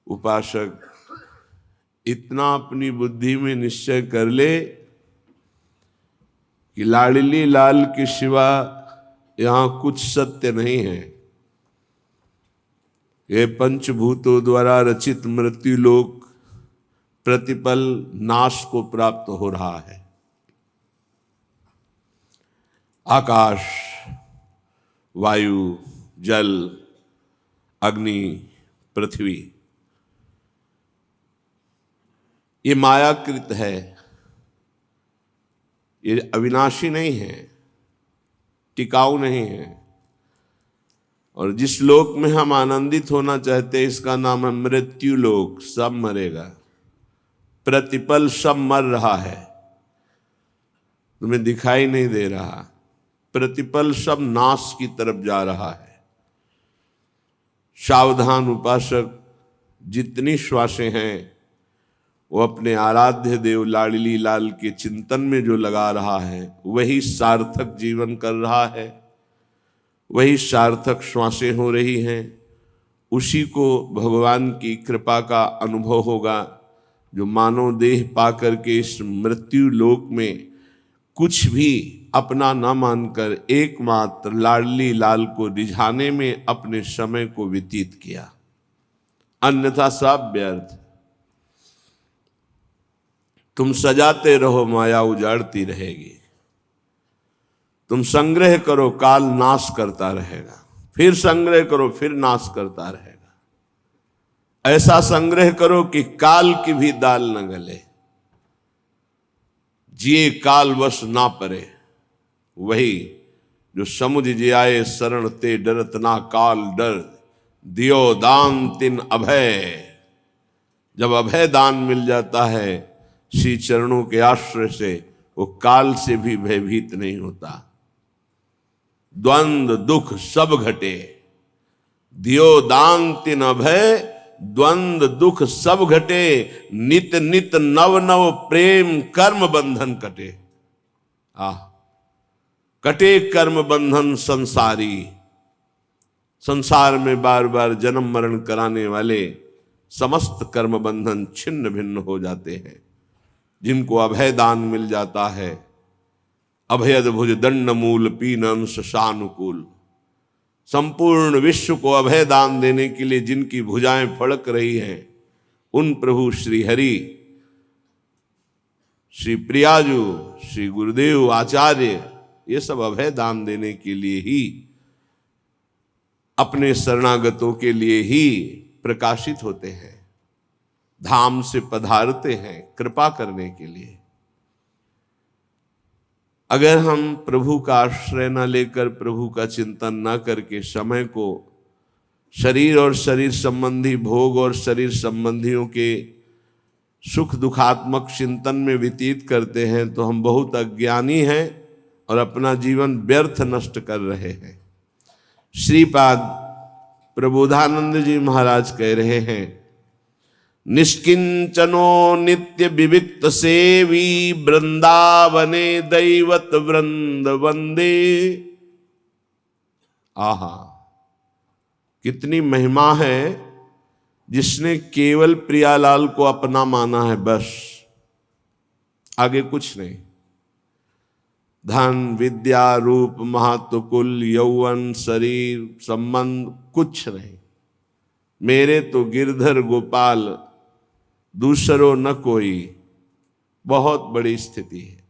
उपासक इतना अपनी बुद्धि में निश्चय कर ले कि लाडली लाल के सिवा यहां कुछ सत्य नहीं है। ये पंचभूतों द्वारा रचित मृत्युलोक प्रतिपल नाश को प्राप्त हो रहा है। आकाश, वायु, जल, अग्नि, पृथ्वी ये मायाकृत है, ये अविनाशी नहीं है, टिकाऊ नहीं है। और जिस लोक में हम आनंदित होना चाहते हैं इसका नाम है मृत्यु लोक। सब मरेगा, प्रतिपल सब मर रहा है, तुम्हें दिखाई नहीं दे रहा। प्रतिपल सब नाश की तरफ जा रहा है। सावधान उपासक, जितनी श्वासें हैं वो अपने आराध्य देव लाडली लाल के चिंतन में जो लगा रहा है वही सार्थक जीवन कर रहा है, वही सार्थक श्वासें हो रही हैं। उसी को भगवान की कृपा का अनुभव होगा जो मानव देह पाकर के इस मृत्यु लोक में कुछ भी अपना न मानकर एकमात्र लाडली लाल को रिझाने में अपने समय को व्यतीत किया, अन्यथा सब व्यर्थ। तुम सजाते रहो, माया उजाड़ती रहेगी। तुम संग्रह करो, काल नाश करता रहेगा। फिर संग्रह करो, फिर नाश करता रहेगा। ऐसा संग्रह करो कि काल की भी दाल न गले, जिए काल वश ना परे। वही जो समुझ जियाए शरण ते डरत ना काल डर, दियो दान तिन अभय। जब अभय दान मिल जाता है श्री चरणों के आश्रय से, वो काल से भी भयभीत नहीं होता। द्वंद्व दुख सब घटे, दियो दान तिन अभय। द्वंद्व दुख सब घटे, नित नित नव नव प्रेम कर्म बंधन कटे। कटे कर्म बंधन संसारी। संसार में बार बार जन्म मरण कराने वाले समस्त कर्म बंधन छिन्न भिन्न हो जाते हैं जिनको अभय दान मिल जाता है। अभयद भुज दंड मूल पीनम शशानुकूल। संपूर्ण विश्व को अभय दान देने के लिए जिनकी भुजाएं फड़क रही हैं उन प्रभु श्री हरि, श्री प्रियाजू, श्री गुरुदेव आचार्य, ये सब अभय दान देने के लिए ही, अपने शरणागतों के लिए ही प्रकाशित होते हैं, धाम से पधारते हैं कृपा करने के लिए। अगर हम प्रभु का आश्रय न लेकर, प्रभु का चिंतन न करके समय को शरीर और शरीर संबंधी भोग और शरीर संबंधियों के सुख दुखात्मक चिंतन में व्यतीत करते हैं तो हम बहुत अज्ञानी हैं और अपना जीवन व्यर्थ नष्ट कर रहे हैं। श्रीपाद प्रबोधानंद जी महाराज कह रहे हैं, निष्किंचनो नित्य विविक्त सेवी, वृंदावने दैवत वृंद वंदे। आहा, कितनी महिमा है जिसने केवल प्रियालाल को अपना माना है, बस आगे कुछ नहीं। धन विद्या रूप महत्व कुल यौवन शरीर संबंध कुछ नहीं। मेरे तो गिरधर गोपाल दूसरो न कोई। बहुत बड़ी स्थिति है।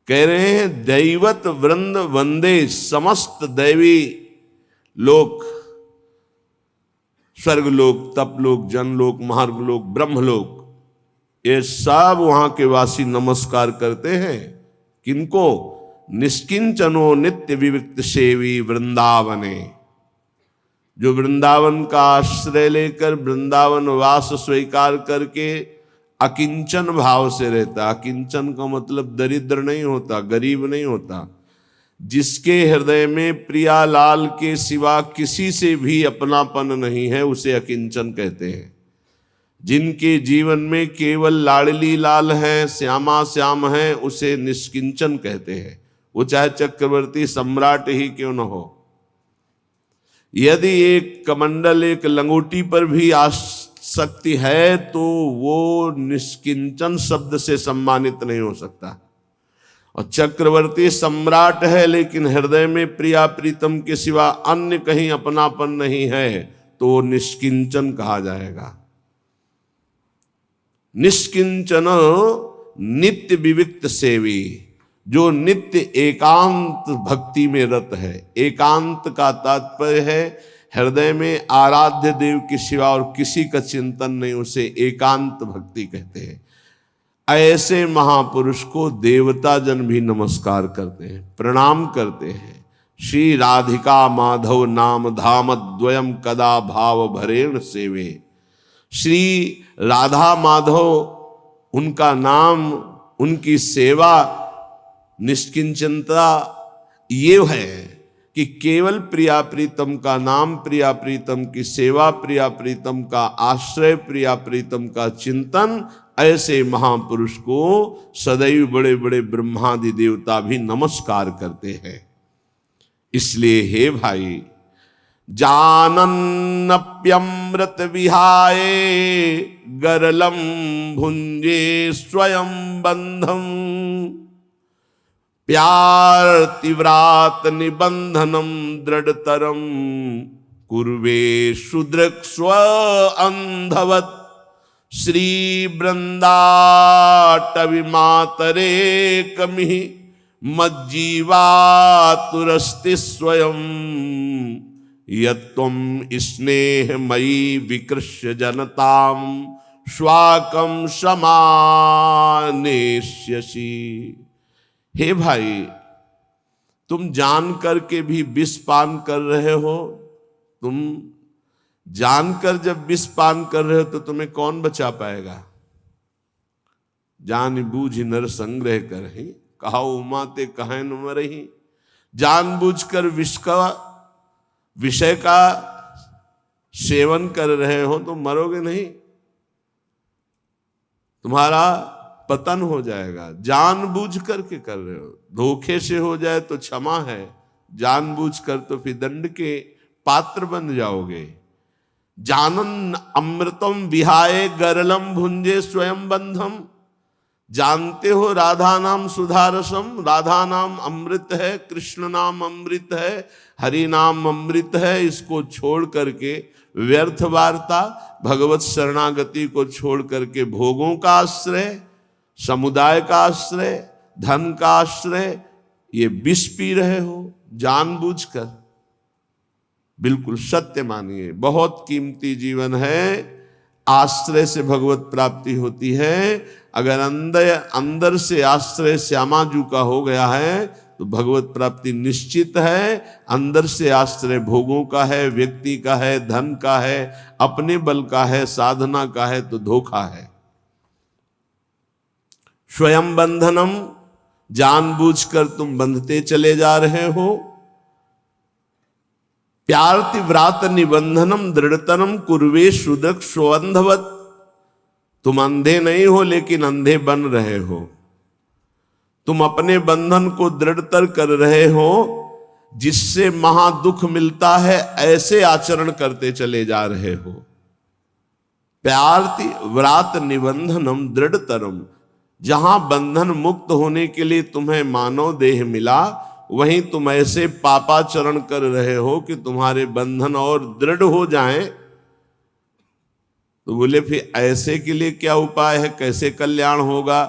कह रहे हैं दैवत वृंद वंदे। समस्त दैवी लोक, स्वर्गलोक, तपलोक, जनलोक, महार्गलोक, ब्रह्मलोक, ये सब वहां के वासी नमस्कार करते हैं। किनको? निष्किंचनो नित्य विविक्त सेवी वृंदावने। जो वृंदावन का आश्रय लेकर वृंदावन वास स्वीकार करके अकिंचन भाव से रहता। अकिंचन का मतलब दरिद्र नहीं होता, गरीब नहीं होता। जिसके हृदय में प्रियालाल के सिवा किसी से भी अपनापन नहीं है उसे अकिंचन कहते हैं। जिनके जीवन में केवल लाडली लाल है, श्यामा श्याम है, उसे निष्किंचन कहते हैं। वो चाहे चक्रवर्ती सम्राट ही क्यों न हो। यदि एक कमंडल, एक लंगोटी पर भी शक्ति है तो वो निष्किंचन शब्द से सम्मानित नहीं हो सकता। और चक्रवर्ती सम्राट है लेकिन हृदय में प्रिया प्रीतम के सिवा अन्य कहीं अपनापन नहीं है तो वो निष्किंचन कहा जाएगा। निष्किंचन नित्य विविक्त सेवी, जो नित्य एकांत भक्ति में रत है। एकांत का तात्पर्य है हृदय में आराध्य देव के सिवा और किसी का चिंतन नहीं, उसे एकांत भक्ति कहते हैं। ऐसे महापुरुष को देवता जन भी नमस्कार करते हैं, प्रणाम करते हैं। श्री राधिका माधव नाम धाम द्वयम कदा भाव भरेण सेवे। श्री राधा माधव उनका नाम, उनकी सेवा, निष्किंचनता ये है कि केवल प्रिया प्रीतम का नाम, प्रिया प्रीतम की सेवा, प्रिया प्रीतम का आश्रय, प्रिया प्रीतम का चिंतन। ऐसे महापुरुष को सदैव बड़े बड़े ब्रह्मादि देवता भी नमस्कार करते हैं। इसलिए हे भाई, जानन्नप्यमृत विहाय गरलम भुंजे स्वयं बंधम प्यार तीव्रात निबंधनम दृढ़तरम कुर्वे शुद्रक स्व अंधवत श्री वृंदाटवि मातरे कमि मज्जीवा तुरस्ति स्वयं यत्त्वं स्नेहमयी विकृष्य जनताम स्वाकम समानेष्यसि। हे भाई, तुम जान करके भी विष पान कर रहे हो। तुम जानकर जब विष पान कर रहे हो तो तुम्हें कौन बचा पाएगा। जान बूझ नर संग्रह करहि कहा उमा ते कहे न मरहि। जानबूझकर विषय का सेवन कर रहे हो तो मरोगे नहीं, तुम्हारा पतन हो जाएगा। जानबूझ करके कर रहे हो, धोखे से हो जाए तो क्षमा है, जानबूझकर तो फिर दंड के पात्र बन जाओगे। जानन अमृतम विहाय गरलम भुंजे स्वयं बंधम। जानते हो राधा नाम सुधारसम, राधा नाम अमृत है, कृष्ण नाम अमृत है, हरि नाम अमृत है। इसको छोड़ करके व्यर्थ वार्ता, भगवत शरणागति को छोड़ करके भोगों का आश्रय, समुदाय का आश्रय, धन का आश्रय, ये विष पी रहे हो जानबूझकर। बिल्कुल सत्य मानिए, बहुत कीमती जीवन है। आश्रय से भगवत प्राप्ति होती है। अगर अंदर से आश्रय श्यामाजू का हो गया है तो भगवत प्राप्ति निश्चित है। अंदर से आश्रय भोगों का है, व्यक्ति का है, धन का है, अपने बल का है, साधना का है तो धोखा है। स्वयं बंधनम, जानबूझकर तुम बंधते चले जा रहे हो। प्यार तीव्रात निबंधनम दृढ़तरम कुर्वे शुदक स्वंधवत। तुम अंधे नहीं हो लेकिन अंधे बन रहे हो। तुम अपने बंधन को दृढ़तर कर रहे हो, जिससे महादुख मिलता है ऐसे आचरण करते चले जा रहे हो। प्यार तीव्रात निबंधनम दृढ़तरम, जहां बंधन मुक्त होने के लिए तुम्हें मानव देह मिला, वहीं तुम ऐसे पापाचरण कर रहे हो कि तुम्हारे बंधन और दृढ़ हो जाएं। तो बोले फिर ऐसे के लिए क्या उपाय है, कैसे कल्याण होगा,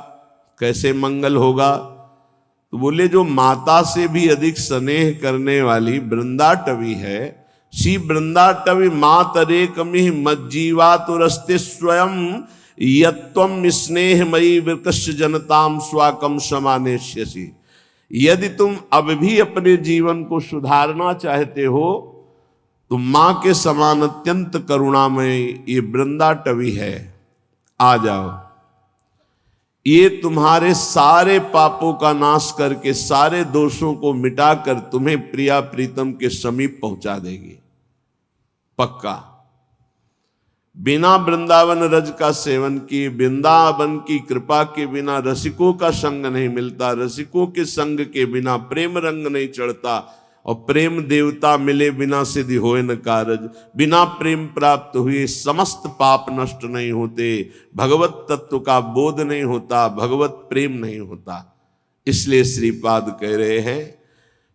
कैसे मंगल होगा। तो बोले जो माता से भी अधिक स्नेह करने वाली वृंदाटवी है, श्री वृंदाटवी मातरे कमि मज्जीवा तुरस्ते स्वयं यत्त्वं स्नेहमयी विकृष्य जनताम स्वाकम समानेष्यसि। यदि तुम अब भी अपने जीवन को सुधारना चाहते हो तो मां के समान अत्यंत करुणामय ये वृंदाटवी है, आ जाओ। ये तुम्हारे सारे पापों का नाश करके, सारे दोषों को मिटाकर तुम्हें प्रिया प्रीतम के समीप पहुंचा देगी, पक्का। बिना वृंदावन रज का सेवन किए, वृंदावन की कृपा के बिना रसिकों का संग नहीं मिलता, रसिकों के संग के बिना प्रेम रंग नहीं चढ़ता। और प्रेम देवता मिले बिना सिद्धि होए न कारज, बिना प्रेम प्राप्त हुए समस्त पाप नष्ट नहीं होते, भगवत तत्व का बोध नहीं होता, भगवत प्रेम नहीं होता। इसलिए श्रीपाद कह रहे हैं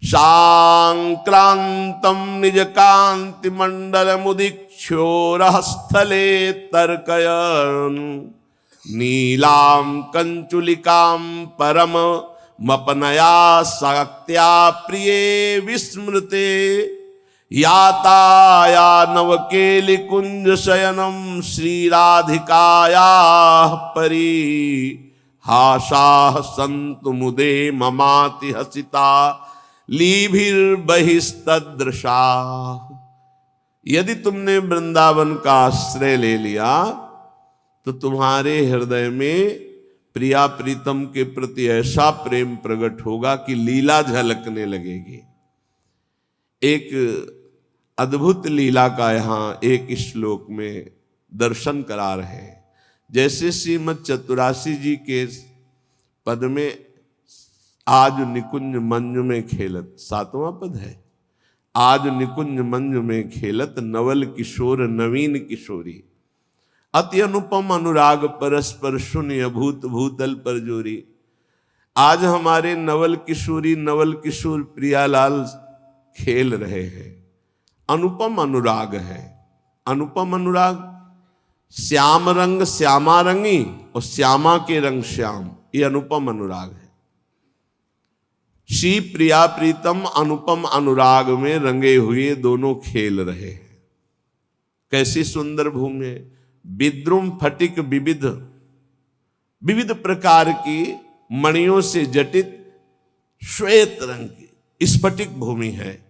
सांक्रांतम निज कांति मंडल मुदीक्षोरः स्थले तर्कयन् नीलाम कंचुलिकाम परम मपनया शक्त्या प्रिय विस्मृते याताया नवकेलि कुंज शयनम श्रीराधिकाया परी हाशाह संतु मुदे ममाति हसिता लीभिर्बहिस्तदृशा। यदि तुमने वृंदावन का आश्रय ले लिया तो तुम्हारे हृदय में प्रिया प्रीतम के प्रति ऐसा प्रेम प्रकट होगा कि लीला झलकने लगेगी। एक अद्भुत लीला का यहाँ एक श्लोक में दर्शन करा रहे हैं। जैसे श्रीमद् चतुरासी जी के पद में आज निकुंज मंजु में खेलत, 7वां पद है, आज निकुंज मंजु में खेलत नवल किशोर नवीन किशोरी, अति अनुपम अनुराग परस्पर शून्य भूत भूतल पर जोरी। आज हमारे नवल किशोर प्रियालाल खेल रहे हैं। अनुपम अनुराग है। अनुपम अनुराग, श्याम रंग श्यामा रंगी और श्यामा के रंग श्याम, ये अनुपम अनुराग है। श्री प्रिया प्रीतम अनुपम अनुराग में रंगे हुए दोनों खेल रहे हैं। कैसी सुंदर भूमि है। विद्रुम फटिक विविध विविध प्रकार की मणियों से जटित श्वेत रंग की स्फटिक भूमि है।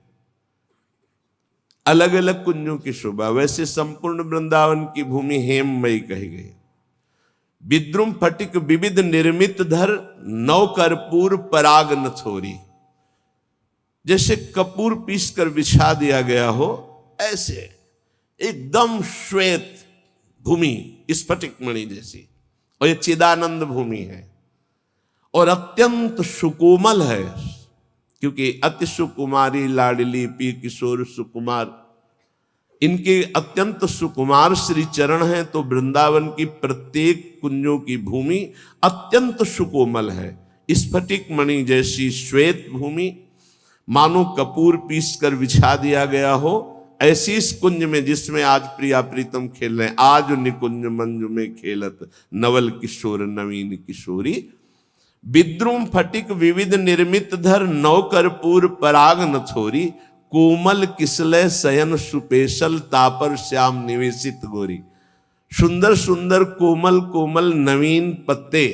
अलग अलग कुंजों की शोभा। वैसे संपूर्ण वृंदावन की भूमि हेममयी कही गई। विद्रुम फटिक विविध निर्मित धर नव कर्पूर पराग नथोरी। जैसे कपूर पीस कर बिछा दिया गया हो, ऐसे एकदम श्वेत भूमि, स्फटिक मणि जैसी। और ये चिदानंद भूमि है और अत्यंत सुकोमल है, क्योंकि अति सुकुमारी लाडली पी किशोर सुकुमार, इनके अत्यंत सुकुमार श्री चरण हैं। तो वृंदावन की प्रत्येक कुंजों की भूमि अत्यंत सुकोमल है। स्फटिक मणि जैसी श्वेत भूमि, मानो कपूर पीस कर बिछा दिया गया हो, ऐसी इस कुंज में जिसमें आज प्रिया प्रीतम खेल रहे हैं। आज निकुंज मंजु में खेलत नवल किशोर नवीन किशोरी, विद्रुम फटिक विविध निर्मित धर नव कर्पूर पराग नथोरी, कोमल किसलय शयन सुपेशल तापर श्याम निवेशित गोरी। सुंदर सुंदर कोमल कोमल नवीन पत्ते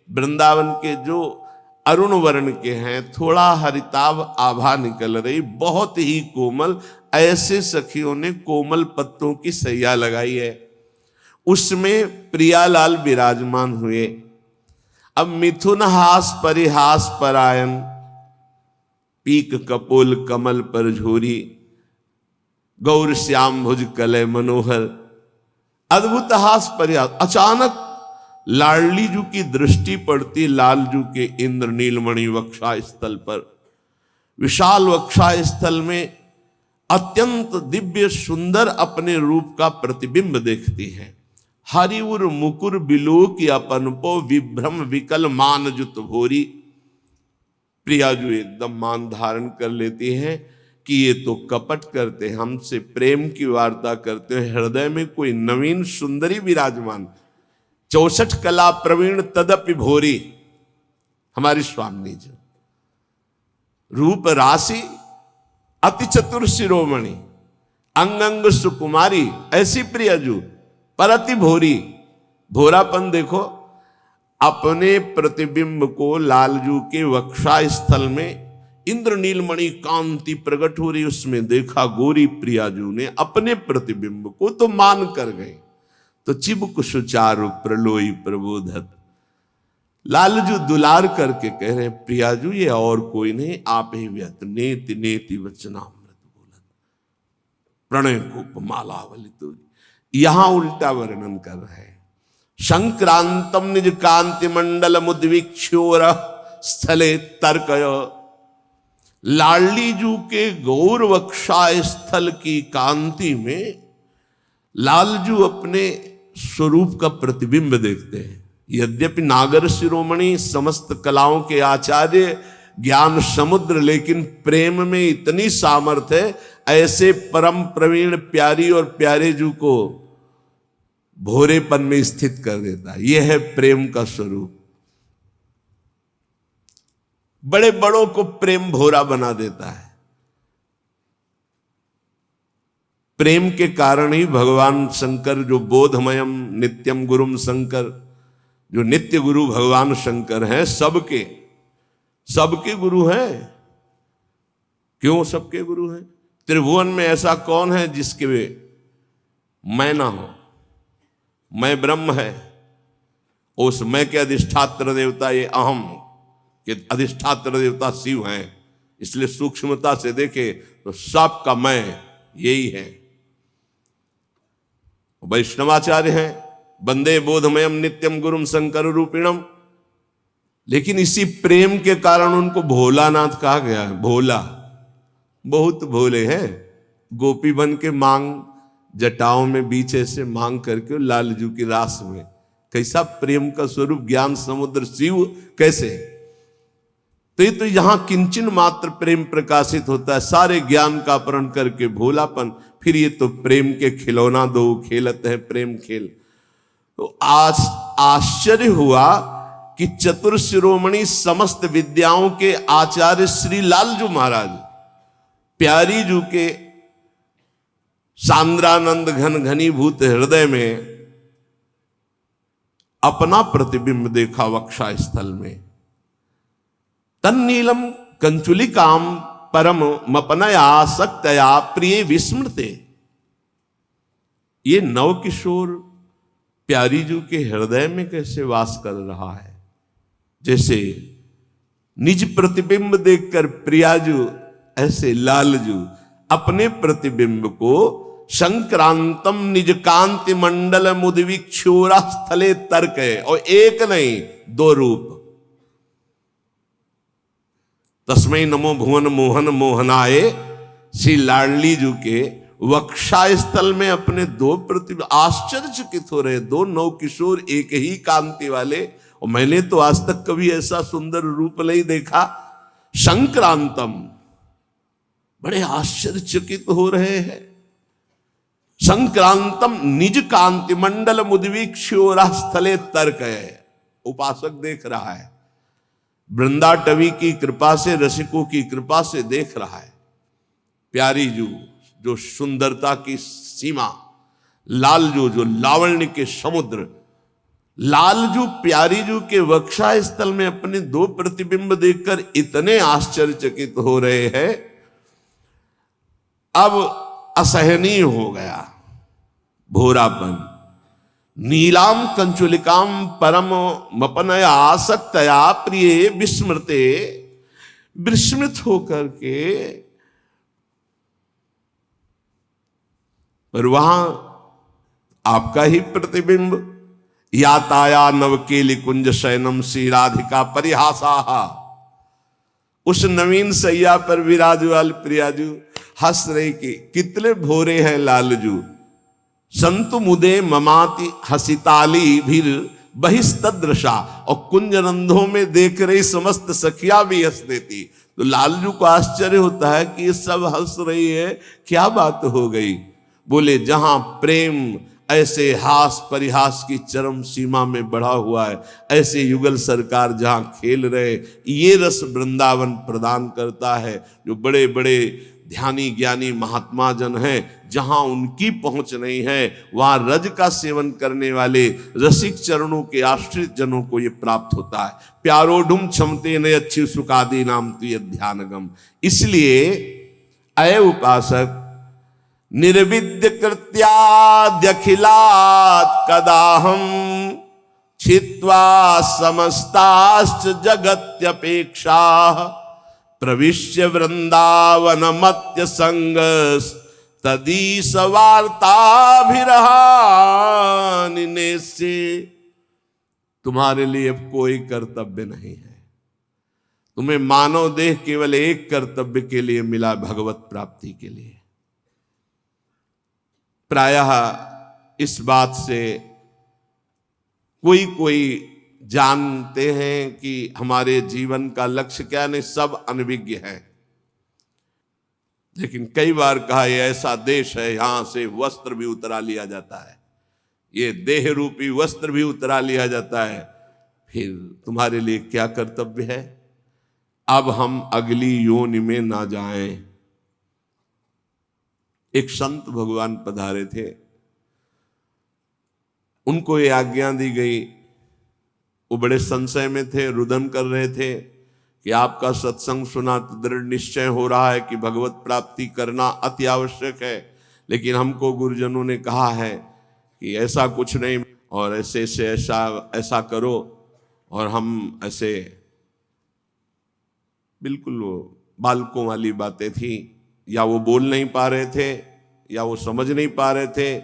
वृंदावन के जो अरुण वर्ण के हैं, थोड़ा हरिताभ आभा निकल रही, बहुत ही कोमल, ऐसे सखियों ने कोमल पत्तों की सैया लगाई है। उसमें प्रियालाल विराजमान हुए। अब मिथुन हास परिहास परायण, पीक कपोल कमल पर झोरी, गौर श्याम भुज कलय मनोहर। अद्भुत हास परिहास। अचानक लाडली जू की दृष्टि पड़ती लालजू के इंद्र नीलमणि वक्षा स्थल पर। विशाल वक्षा स्थल में अत्यंत दिव्य सुंदर अपने रूप का प्रतिबिंब देखती है। हरिउर मुकुर बिलोक अपन पो विभ्रम विकल मान जुत भोरी। प्रियाजू एकदम मान धारण कर लेती हैं कि ये तो कपट करते, हमसे प्रेम की वार्ता करते हैं। हृदय में कोई नवीन सुंदरी विराजमान, 64 कला प्रवीण तदपि भोरी। हमारी स्वामी जी रूप राशि अति चतुर शिरोमणि, अंग अंग सुकुमारी, ऐसी प्रियजू पर अति भोरी। भोरापन देखो, अपने प्रतिबिंब को लालजू के वक्षा स्थल में इंद्र नीलमणि कांति प्रकट हो रही, उसमें देखा गोरी प्रियाजू ने अपने प्रतिबिंब को तो मान कर गए। तो चिबुक सुचारु प्रलोई प्रबोधत। लालजू दुलार करके कह रहे हैं प्रियाजू ये और कोई नहीं, आप ही व्यत नेति नेति वचनामृत बोलत प्रणय को मालावली। तो यहां उल्टा वर्णन कर रहे हैं। संक्रांतम निज कांति मंडल मुद्वीक्षोर स्थले तर्कय। लाडली जू के गौर वक्षा स्थल की कांति में लालजू अपने स्वरूप का प्रतिबिंब देखते हैं। यद्यपि नागर शिरोमणि, समस्त कलाओं के आचार्य, ज्ञान समुद्र, लेकिन प्रेम में इतनी सामर्थ्य है, ऐसे परम प्रवीण प्यारी और प्यारे जू को भोरेपन में स्थित कर देता है। यह है प्रेम का स्वरूप। बड़े बड़ों को प्रेम भोरा बना देता है। प्रेम के कारण ही भगवान शंकर, जो बोधमयम नित्यम गुरुम शंकर, जो नित्य गुरु भगवान शंकर हैं, सबके गुरु हैं। क्यों सबके गुरु हैं? त्रिभुवन में ऐसा कौन है जिसके मैं ना हो? मैं ब्रह्म है, उस मैं के अधिष्ठात्र देवता ये अहम के अधिष्ठात्र देवता शिव हैं। इसलिए सूक्ष्मता से देखे तो सबका मैं यही है। वैष्णवाचार्य हैं, वंदे बोधमयम नित्यम गुरुम शंकर रूपिणम। लेकिन इसी प्रेम के कारण उनको भोलानाथ कहा गया है। भोला, बहुत भोले हैं। गोपी बन के मांग जटाओं में बीच ऐसे मांग करके लालजू की रास में। कैसा प्रेम का स्वरूप, ज्ञान समुद्र शिव कैसे। तो ये तो यहां किंचन मात्र प्रेम प्रकाशित होता है, सारे ज्ञान का अपहरण करके भोलापन। फिर ये तो प्रेम के खिलौना दो खेलत है प्रेम खेल। तो आज आश्चर्य हुआ कि चतुर शिरोमणि, समस्त विद्याओं के आचार्य श्री लालजू महाराज प्यारी जू के सांद्रानंद घन घनीभूत हृदय में अपना प्रतिबिंब देखा वक्षा स्थल में। तन्नीलम कंचुलिकाम परम मपनया सक्तया प्रिय विस्मृते। ये नव किशोर प्यारी जू के हृदय में कैसे वास कर रहा है। जैसे निज प्रतिबिंब देखकर प्रियाजू, ऐसे लालजू अपने प्रतिबिंब को संक्रांतम निज कांति मंडल मुद्विक्षोरा स्थले तर्क है। और एक नहीं, दो रूप। तस्मै नमो भुवन मोहन मोहनाए। श्री लाडली जू के वक्षा स्थल में अपने दो प्रतिबिंब आश्चर्यचकित हो रहे। दो नव किशोर एक ही कांति वाले। और मैंने तो आज तक कभी ऐसा सुंदर रूप नहीं देखा। संक्रांतम, बड़े आश्चर्यचकित हो रहे हैं। संक्रांतम निज कांति मंडल मुद्विक्षोरा स्थले तर्क है। उपासक देख रहा है, वृंदाटवी की कृपा से, रसिकों की कृपा से देख रहा है। प्यारी जू जो सुंदरता की सीमा, लालजू जो लावण्य के समुद्र। लालजू प्यारी जू के वक्षा स्थल में अपने दो प्रतिबिंब देखकर इतने आश्चर्यचकित हो रहे हैं। अब असहनीय हो गया भोरापन। नीलाम कंचुलिकाम परम मपनया आसक्तया प्रिय विस्मृते। विस्मृत होकर के पर वहां आपका ही प्रतिबिंब। याताया नवकेली कुंज शयनम श्री राधिका परिहासा। उस नवीन सैया पर विराजु वाल प्रियाजू हंस रही कि कितने भोरे हैं लालजू। संतु मुदे ममाति हसिताली भीर बहिस्तदृशा। और कुंजरंधों में देख रही समस्त सखिया भी हंस देती। तो लालजू को आश्चर्य होता है कि ये सब हंस रही है, क्या बात हो गई। बोले जहां प्रेम ऐसे हास परिहास की चरम सीमा में बढ़ा हुआ है, ऐसे युगल सरकार जहां खेल रहे, ये रस वृंदावन प्रदान करता है। जो बड़े बड़े ध्यानी ज्ञानी महात्मा जन हैं, जहां उनकी पहुंच नहीं है, वहां रज का सेवन करने वाले रसिक चरणों के आश्रित जनों को यह प्राप्त होता है। प्यारोढुम क्षमते न अच्छी सुखादी नाम तुय ध्यानगम। इसलिए अय उपासक, निर्विद्य कृत्याद्यखिलात् कदाहम छित्वा समस्ताश्च जगत्यपेक्षा प्रविश्य वृंदावन मत्य संग तदीस वार्ताभिरहानिने से। तुम्हारे लिए अब कोई कर्तव्य नहीं है, तुम्हें मानव देह केवल एक कर्तव्य के लिए मिला, भगवत प्राप्ति के लिए। प्रायः इस बात से कोई कोई जानते हैं कि हमारे जीवन का लक्ष्य क्या, नहीं सब अनभिज्ञ है। लेकिन कई बार कहा यह ऐसा देश है यहां से वस्त्र भी उतरा लिया जाता है, ये देह रूपी वस्त्र भी उतरा लिया जाता है, फिर तुम्हारे लिए क्या कर्तव्य है? अब हम अगली योनि में ना जाएं। एक संत भगवान पधारे थे, उनको ये आज्ञा दी गई, वो बड़े संशय में थे, रुदन कर रहे थे कि आपका सत्संग सुना तो दृढ़ निश्चय हो रहा है कि भगवत प्राप्ति करना अति आवश्यक है, लेकिन हमको गुरुजनों ने कहा है कि ऐसा कुछ नहीं, और ऐसे से ऐसा करो, और हम ऐसे बिल्कुल वो बालकों वाली बातें थी, या वो बोल नहीं पा रहे थे, या वो समझ नहीं पा रहे थे,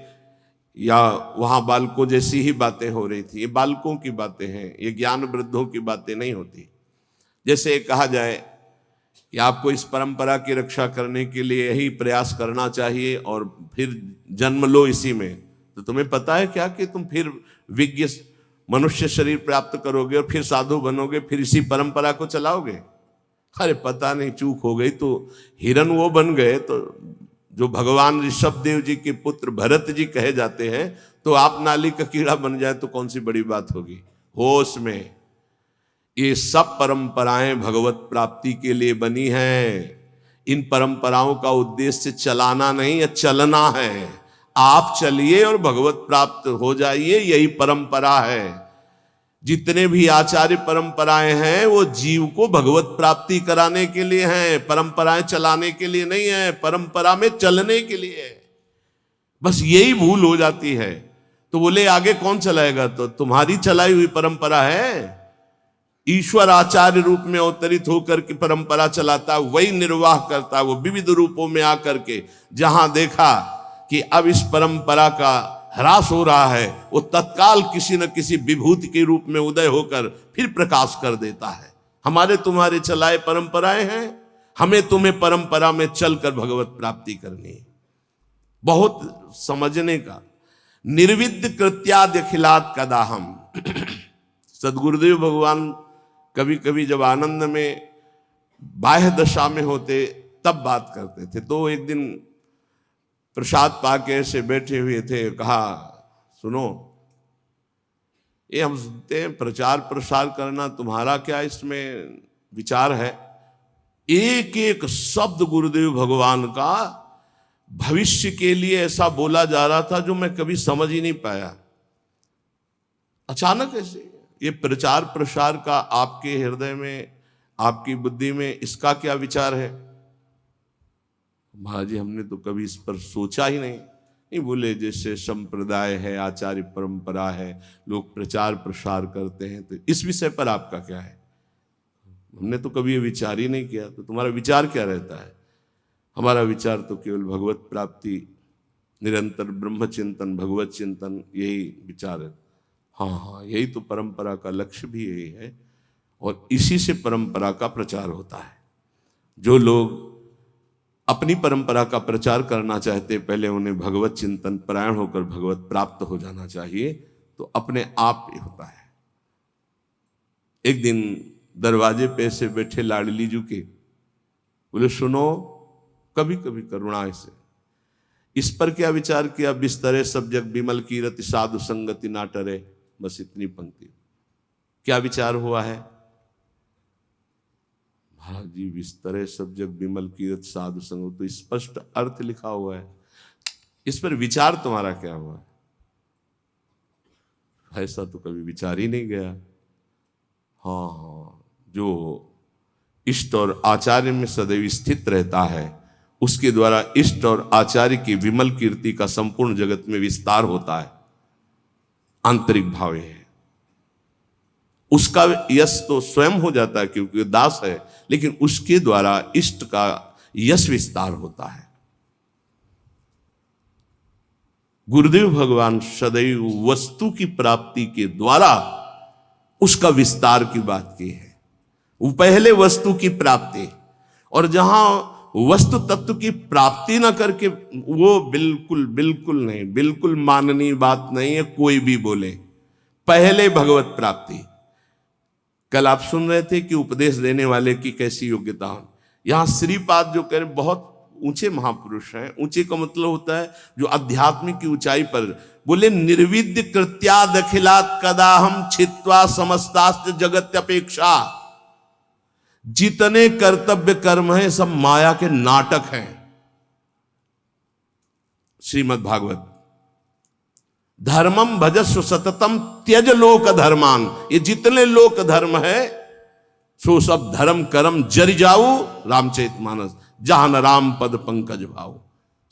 या वहां बालकों जैसी ही बातें हो रही थी। ये बालकों की बातें हैं, ये ज्ञान वृद्धों की बातें नहीं होती। जैसे कहा जाए कि आपको इस परंपरा की रक्षा करने के लिए यही प्रयास करना चाहिए और फिर जन्म लो इसी में, तो तुम्हें पता है क्या कि तुम फिर विज्ञ मनुष्य शरीर प्राप्त करोगे और फिर साधु बनोगे, फिर इसी परंपरा को चलाओगे? अरे पता नहीं, चूक हो गई तो हिरन वो बन गए, तो जो भगवान ऋषभ देव जी के पुत्र भरत जी कहे जाते हैं, तो आप नाली का कीड़ा बन जाए तो कौन सी बड़ी बात होगी। होश में, ये सब परंपराएं भगवत प्राप्ति के लिए बनी हैं। इन परंपराओं का उद्देश्य चलाना नहीं है, चलना है। आप चलिए और भगवत प्राप्त हो जाइए, यही परंपरा है। जितने भी आचार्य परंपराएं हैं वो जीव को भगवत प्राप्ति कराने के लिए हैं, परंपराएं चलाने के लिए नहीं है, परंपरा में चलने के लिए है। बस यही भूल हो जाती है। तो बोले आगे कौन चलाएगा? तो तुम्हारी चलाई हुई परंपरा है। ईश्वर आचार्य रूप में अवतरित होकर के परंपरा चलाता, वही निर्वाह करता, वो विविध रूपों में आकर के जहां देखा कि अब इस परंपरा का ह्रास हो रहा है, वो तत्काल किसी न किसी विभूति के रूप में उदय होकर फिर प्रकाश कर देता है। हमारे तुम्हारे चलाए परंपराएं हैं, हमें तुम्हें परंपरा में चलकर भगवत प्राप्ति करनी है। बहुत समझने का। निर्विद्य कृत्याद्यखिलात् कदाहम। सदगुरुदेव भगवान कभी कभी जब आनंद में बाह्य दशा में होते तब बात करते थे। तो एक दिन प्रसाद पाके ऐसे बैठे हुए थे, कहा सुनो, ये हम सुनते हैं प्रचार प्रसार करना, तुम्हारा क्या इसमें विचार है? एक एक शब्द गुरुदेव भगवान का भविष्य के लिए ऐसा बोला जा रहा था जो मैं कभी समझ ही नहीं पाया। अचानक ऐसे ये प्रचार प्रसार का आपके हृदय में, आपकी बुद्धि में इसका क्या विचार है? महाराज जी हमने तो कभी इस पर सोचा ही नहीं। बोले जैसे संप्रदाय है, आचार्य परंपरा है, लोग प्रचार प्रसार करते हैं, तो इस विषय पर आपका क्या है? हमने तो कभी ये विचार ही नहीं किया। तो तुम्हारा विचार क्या रहता है? हमारा विचार तो केवल भगवत प्राप्ति, निरंतर ब्रह्म चिंतन, भगवत चिंतन, यही विचार है। हाँ, यही तो परंपरा का लक्ष्य भी यही है, और इसी से परंपरा का प्रचार होता है। जो लोग अपनी परंपरा का प्रचार करना चाहते, पहले उन्हें भगवत चिंतन परायण होकर भगवत प्राप्त हो जाना चाहिए, तो अपने आप ही होता है। एक दिन दरवाजे पे से बैठे लाडली जी के बोले सुनो, कभी कभी करुणा से इस पर क्या विचार किया? बिस्तरे सब जग बिमल कीरति साधु संगति ना टरे। बस इतनी पंक्ति, क्या विचार हुआ है? हाँ जी, बिस्तरे सब जग बिमल कीरत साधु संग, तो स्पष्ट अर्थ लिखा हुआ है। इस पर विचार तुम्हारा क्या हुआ है? ऐसा तो कभी विचार ही नहीं गया। हाँ, जो इष्ट और आचार्य में सदैव स्थित रहता है, उसके द्वारा इष्ट और आचार्य की विमल कीर्ति का संपूर्ण जगत में विस्तार होता है। आंतरिक भाव है, उसका यश तो स्वयं हो जाता है क्योंकि दास है, लेकिन उसके द्वारा इष्ट का यश विस्तार होता है। गुरुदेव भगवान सदैव वस्तु की प्राप्ति के द्वारा उसका विस्तार की बात की है। वो पहले वस्तु की प्राप्ति, और जहां वस्तु तत्व की प्राप्ति ना करके, वो बिल्कुल बिल्कुल नहीं, बिल्कुल माननीय बात नहीं है कोई भी बोले। पहले भगवत प्राप्ति। कल आप सुन रहे थे कि उपदेश देने वाले की कैसी योग्यता हो। यहां श्रीपाद जो कह रहे बहुत ऊंचे महापुरुष हैं। ऊंचे का मतलब होता है जो आध्यात्मिक की ऊंचाई पर। बोले निर्विद्य कृत्या दखिलात कदा हम छित्वा समस्तास्त जगत अपेक्षा। जितने कर्तव्य कर्म हैं सब माया के नाटक हैं। श्रीमद् भागवत। धर्मम भजस्व सततम त्यज लोक धर्मान। ये जितने लोक धर्म है सो सब धर्म कर्म जरि जाऊ रामचरितमानस। जहां न राम पद पंकज भाव।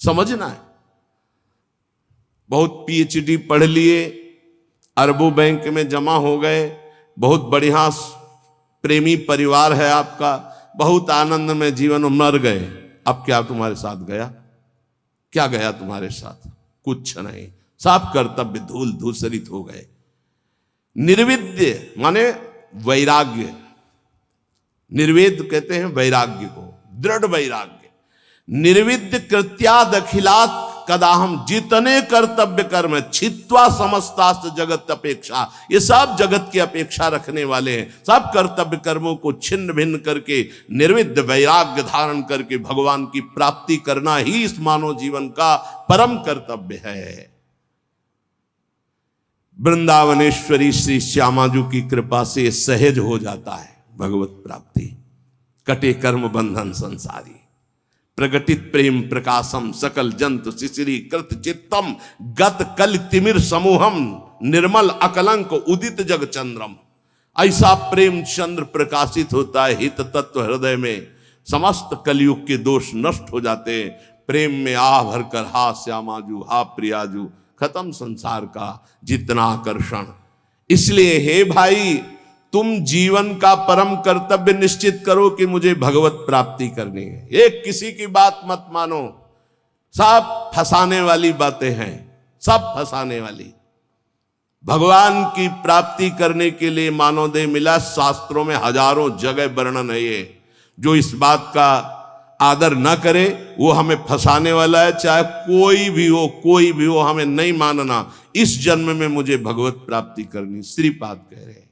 समझना है। बहुत पीएचडी पढ़ लिए, अरबों बैंक में जमा हो गए, बहुत बढ़िया प्रेमी परिवार है आपका, बहुत आनंद में जीवन में मर गए। अब क्या तुम्हारे साथ गया? क्या गया तुम्हारे साथ? कुछ नहीं। सब कर्तव्य धूल धूसरित हो गए। निर्विद्य माने वैराग्य। निर्वेद कहते हैं वैराग्य को, दृढ़ वैराग्य। निर्विद्य कृत्या दखिलात कदा हम। जितने कर्तव्य कर्म है छित्वा समस्तास्त जगत अपेक्षा। ये सब जगत की अपेक्षा रखने वाले हैं। सब कर्तव्य कर्मों को छिन्न भिन्न करके निर्विद्य वैराग्य धारण करके भगवान की प्राप्ति करना ही इस मानव जीवन का परम कर्तव्य है। वृंदावनेश्वरी श्री श्यामाजू की कृपा से सहज हो जाता है भगवत प्राप्ति। कटे कर्म बंधन संसारी। प्रगटित प्रेम प्रकाशम सकल जंतु शिशिरी कृत चित्तम गत कल तिमिर समूहम निर्मल अकलंक उदित जग चंद्रम। ऐसा प्रेम चंद्र प्रकाशित होता है हित तत्व हृदय में। समस्त कलयुग के दोष नष्ट हो जाते हैं। प्रेम में आ भरकर हा श्यामाजू हा प्रियाजू। खत्म संसार का जितना आकर्षण। इसलिए हे भाई, तुम जीवन का परम कर्तव्य निश्चित करो कि मुझे भगवत प्राप्ति करनी है। एक किसी की बात मत मानो। सब फंसाने वाली बातें हैं, सब फंसाने वाली। भगवान की प्राप्ति करने के लिए मानव देह मिला। शास्त्रों में हजारों जगह वर्णन है ये। जो इस बात का आदर न करे वो हमें फंसाने वाला है। चाहे कोई भी हो, कोई भी हो, हमें नहीं मानना। इस जन्म में मुझे भगवत प्राप्ति करनी। श्रीपाद कह रहे हैं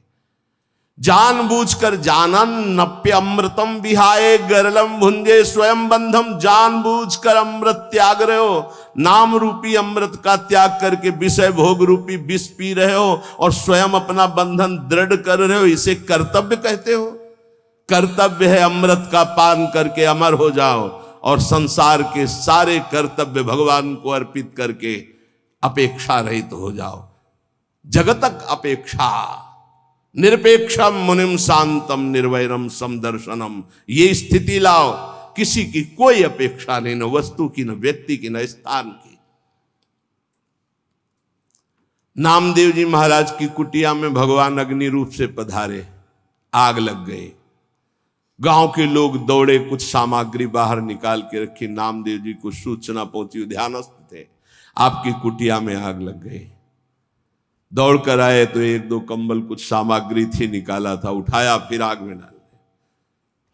जानबूझकर जानन नप्य अमृतम विहाय गरलम भुंजे स्वयं बंधम। जानबूझकर अमृत त्याग रहे हो। नाम रूपी अमृत का त्याग करके विषय भोग रूपी विष पी रहे हो और स्वयं अपना बंधन दृढ़ कर रहे हो। इसे कर्तव्य कहते हो? कर्तव्य है अमृत का पान करके अमर हो जाओ और संसार के सारे कर्तव्य भगवान को अर्पित करके अपेक्षा रहित हो जाओ। जगतक अपेक्षा निरपेक्षम मुनिम शांतम निर्वैरम समदर्शनम। ये स्थिति लाओ, किसी की कोई अपेक्षा नहीं, न वस्तु की, न व्यक्ति की, न स्थान की। नामदेव जी महाराज की कुटिया में भगवान अग्नि रूप से पधारे। आग लग गई। गांव के लोग दौड़े, कुछ सामग्री बाहर निकाल के रखी। नामदेव जी को सूचना पहुंची, ध्यानस्थ थे, आपकी कुटिया में आग लग गई। दौड़ कर आए तो एक दो कंबल कुछ सामग्री थी, निकाला था, उठाया, फिर आग में डाल दिया।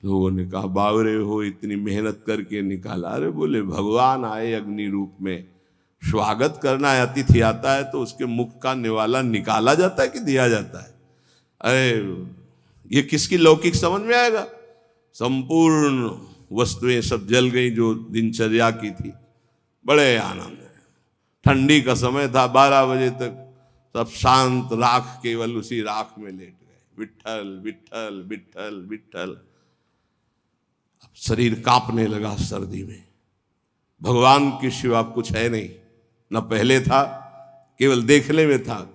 लोगों ने कहा बावरे हो, इतनी मेहनत करके निकाला। अरे बोले भगवान आए अग्नि रूप में, स्वागत करना है। अतिथि आता है तो उसके मुख का निवाला निकाला जाता है कि दिया जाता है? अरे ये किसकी लौकिक समझ में आएगा? संपूर्ण वस्तुएं सब जल गई जो दिनचर्या की थी। बड़े आनंद है। ठंडी का समय था, 12 बजे तक सब शांत, राख केवल उसी राख में लेट गए। विट्ठल विट्ठल विट्ठल विट्ठल। अब शरीर कांपने लगा सर्दी में। भगवान के सिवा कुछ है नहीं, न पहले था, केवल देखने में था।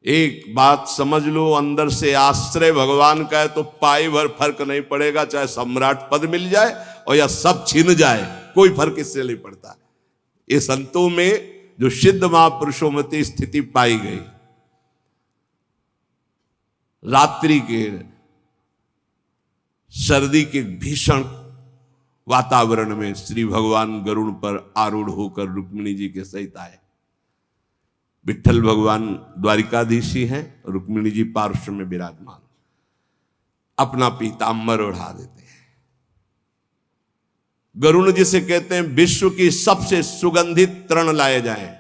एक बात समझ लो, अंदर से आश्रय भगवान का है तो पाई भर फर्क नहीं पड़ेगा। चाहे सम्राट पद मिल जाए और या सब छिन जाए, कोई फर्क इससे नहीं पड़ता। ये संतों में जो सिद्ध महापुरुषों में स्थिति पाई गई। रात्रि के सर्दी के भीषण वातावरण में श्री भगवान गरुड़ पर आरूढ़ होकर रुक्मिणी जी के सहित आए। विट्ठल भगवान द्वारिकाधीश ही हैं, रुक्मिणी जी पार्श्व में विराजमान। अपना पीताम्बर उड़ा देते हैं। गरुड़ जिसे कहते हैं विश्व की सबसे सुगंधित तृण लाए जाएं,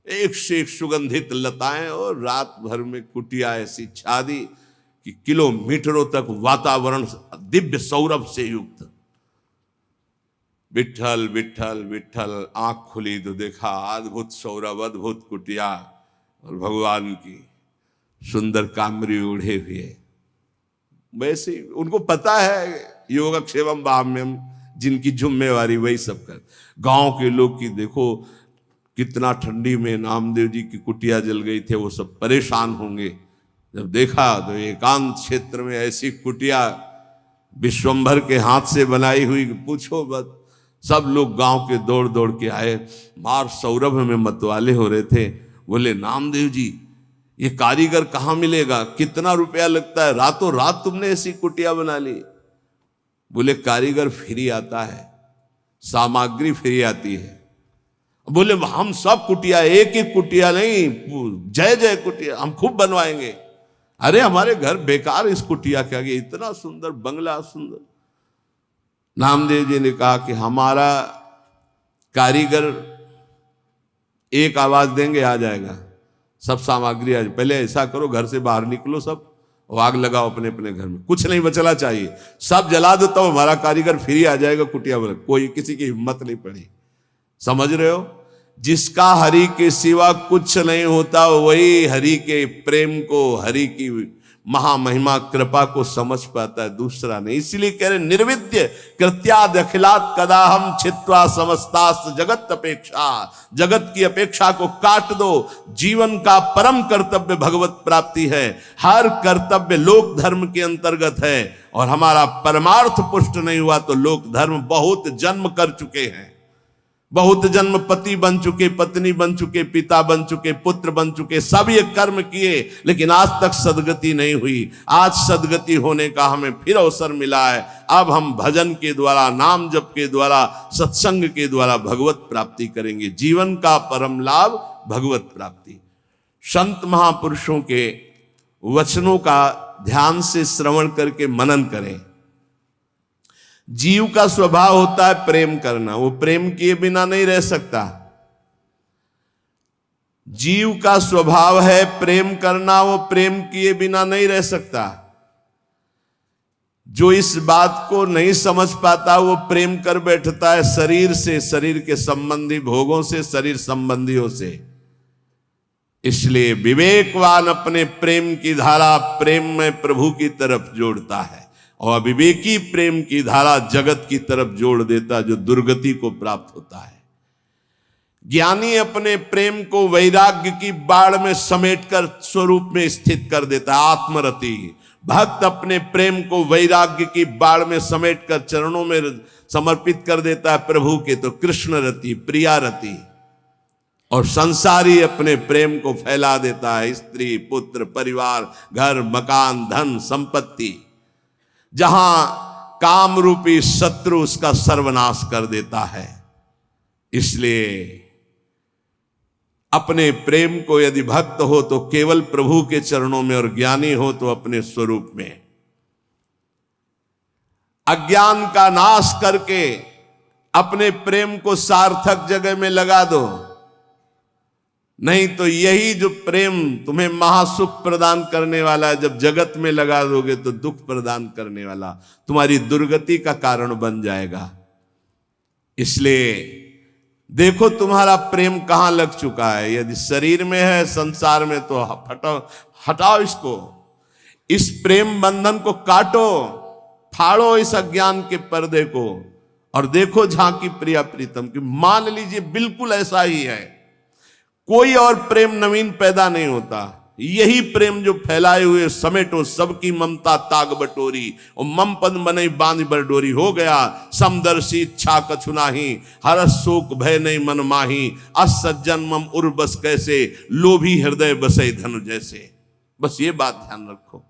एक से एक सुगंधित लताएं, और रात भर में कुटिया ऐसी छा दी कि किलोमीटरों तक वातावरण दिव्य सौरभ से युक्त। विठल विठल विठल, आंख खुली तो देखा अद्भुत सौरभ, अद्भुत कुटिया और भगवान की सुंदर कामरी उड़े हुए। वैसे ही उनको पता है योगक्षेमम बाह्यम, जिनकी जिम्मेवारी वही सब कर। गांव के लोग की देखो कितना ठंडी में नामदेव जी की कुटिया जल गई थे, वो सब परेशान होंगे। जब देखा तो एकांत क्षेत्र में ऐसी कुटिया विश्वंभर के हाथ से बनाई हुई, पूछो मत। सब लोग गांव के दौड़ दौड़ के आए, मार सौरभ में मतवाले हो रहे थे। बोले नामदेव जी ये कारीगर कहाँ मिलेगा, कितना रुपया लगता है, रातों रात तुमने ऐसी कुटिया बना ली। बोले कारीगर फ्री आता है, सामग्री फ्री आती है। बोले हम सब कुटिया, एक एक कुटिया नहीं, जय जय कुटिया हम खूब बनवाएंगे। अरे हमारे घर बेकार इस कुटिया के आगे, इतना सुंदर बंगला सुंदर। नामदेव जी ने कहा कि हमारा कारीगर एक आवाज देंगे आ जाएगा, सब सामग्री आज। पहले ऐसा करो घर से बाहर निकलो सब, और आग लगाओ अपने अपने घर में, कुछ नहीं बचना चाहिए, सब जला दो, तो हमारा कारीगर फ्री आ जाएगा कुटिया बना। कोई किसी की हिम्मत नहीं पड़ी। समझ रहे हो, जिसका हरि के सिवा कुछ नहीं होता वही हरि के प्रेम को, हरि की महामहिमा कृपा को समझ पाता है, दूसरा नहीं। इसलिए कह रहे निर्विद्य कृत्याद अखिलात कदा हम छित्वा समस्तास्त जगत अपेक्षा। जगत की अपेक्षा को काट दो। जीवन का परम कर्तव्य भगवत प्राप्ति है। हर कर्तव्य लोक धर्म के अंतर्गत है, और हमारा परमार्थ पुष्ट नहीं हुआ तो लोक धर्म बहुत जन्म कर चुके हैं। बहुत जन्म पति बन चुके, पत्नी बन चुके, पिता बन चुके, पुत्र बन चुके, सब ये कर्म किए, लेकिन आज तक सदगति नहीं हुई। आज सदगति होने का हमें फिर अवसर मिला है। अब हम भजन के द्वारा, नाम जप के द्वारा, सत्संग के द्वारा भगवत प्राप्ति करेंगे। जीवन का परम लाभ भगवत प्राप्ति। संत महापुरुषों के वचनों का ध्यान से श्रवण करके मनन करें। जीव का स्वभाव होता है प्रेम करना, वो प्रेम किए बिना नहीं रह सकता। जीव का स्वभाव है प्रेम करना, वो प्रेम किए बिना नहीं रह सकता। जो इस बात को नहीं समझ पाता वो प्रेम कर बैठता है शरीर से, शरीर के संबंधी भोगों से, शरीर संबंधियों से। इसलिए विवेकवान अपने प्रेम की धारा प्रेम में प्रभु की तरफ जोड़ता है, और अविवेकी प्रेम की धारा जगत की तरफ जोड़ देता, जो दुर्गति को प्राप्त होता है। ज्ञानी अपने प्रेम को वैराग्य की बाढ़ में समेटकर स्वरूप में स्थित कर देता है, आत्मरति। भक्त अपने प्रेम को वैराग्य की बाढ़ में समेटकर चरणों में समर्पित कर देता है प्रभु के, तो कृष्ण रति, प्रिया रति। और संसारी अपने प्रेम को फैला देता है स्त्री, पुत्र, परिवार, घर, मकान, धन, संपत्ति। जहां काम रूपी शत्रु उसका सर्वनाश कर देता है। इसलिए अपने प्रेम को यदि भक्त हो तो केवल प्रभु के चरणों में, और ज्ञानी हो तो अपने स्वरूप में। अज्ञान का नाश करके अपने प्रेम को सार्थक जगह में लगा दो, नहीं तो यही जो प्रेम तुम्हें महासुख प्रदान करने वाला है, जब जगत में लगा दोगे तो दुख प्रदान करने वाला, तुम्हारी दुर्गति का कारण बन जाएगा। इसलिए देखो तुम्हारा प्रेम कहां लग चुका है। यदि शरीर में है, संसार में, तो हटाओ इसको, इस प्रेम बंधन को काटो, फाड़ो इस अज्ञान के पर्दे को, और देखो झांकी प्रिया प्रीतम की। मान लीजिए बिल्कुल ऐसा ही है, कोई और प्रेम नवीन पैदा नहीं होता। यही प्रेम जो फैलाए हुए समेटो सबकी ममता ताग बटोरी, और मम पद बनई बांध बरडोरी। हो गया समदर्शी इच्छा कछु नाही, हरस शोक भय नहीं मन माही। अस सज्जन मम उर बस कैसे, लोभी हृदय बसई धनु जैसे। बस ये बात ध्यान रखो,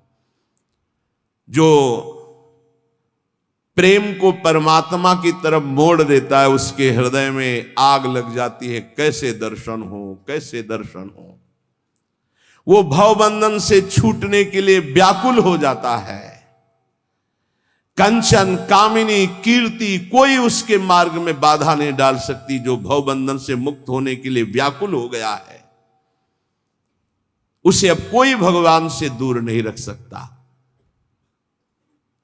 जो प्रेम को परमात्मा की तरफ मोड़ देता है उसके हृदय में आग लग जाती है। कैसे दर्शन हो, कैसे दर्शन हो। वो भवबंधन से छूटने के लिए व्याकुल हो जाता है। कंचन, कामिनी, कीर्ति कोई उसके मार्ग में बाधा नहीं डाल सकती। जो भवबंधन से मुक्त होने के लिए व्याकुल हो गया है, उसे अब कोई भगवान से दूर नहीं रख सकता।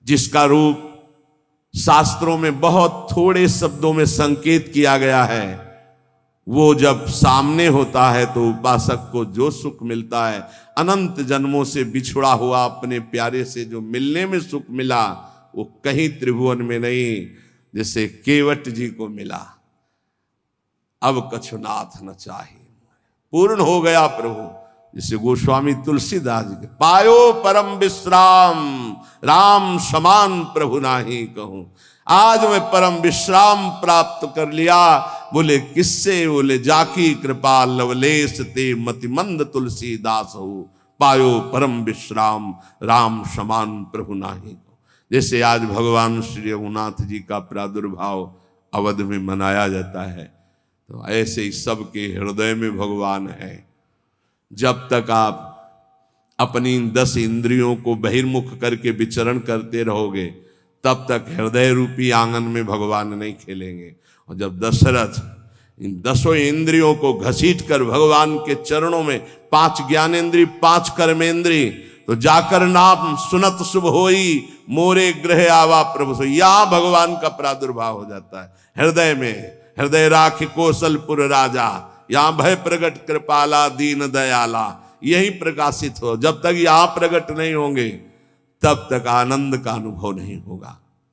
जिसका रूप शास्त्रों में बहुत थोड़े शब्दों में संकेत किया गया है, वो जब सामने होता है तो उपासक को जो सुख मिलता है, अनंत जन्मों से बिछुड़ा हुआ अपने प्यारे से जो मिलने में सुख मिला, वो कहीं त्रिभुवन में नहीं, जैसे केवट जी को मिला। अब कछुनाथ न चाहे, पूर्ण हो गया प्रभु। जैसे गोस्वामी तुलसीदास जी के, पायो परम विश्राम, राम समान प्रभु नाही कहूं। आज मैं परम विश्राम प्राप्त कर लिया। बोले किससे? बोले जाकी कृपा लवलेश ते मतिमंद तुलसीदास हो। पायो परम विश्राम, राम समान प्रभु नाही। जैसे आज भगवान श्री रघुनाथ जी का प्रादुर्भाव अवध में मनाया जाता है, तो ऐसे ही सबके हृदय में भगवान है। जब तक आप अपनी 10 इंद्रियों को बहिर्मुख करके विचरण करते रहोगे, तब तक हृदय रूपी आंगन में भगवान नहीं खेलेंगे। और जब दशरथ इन 10 इंद्रियों को घसीट कर भगवान के चरणों में, 5 ज्ञानेन्द्रिय 5 कर्मेंद्रिय, तो जाकर नाम सुनत शुभ होई, मोरे ग्रह आवा प्रभु सो। यहां भगवान का प्रादुर्भाव हो जाता है हृदय में। हृदय राख कौशलपुर राजा, यहां भय प्रगट कृपाला दीन दयाला, यही प्रकाशित हो। जब तक यहां प्रकट नहीं होंगे, तब तक आनंद का अनुभव नहीं होगा।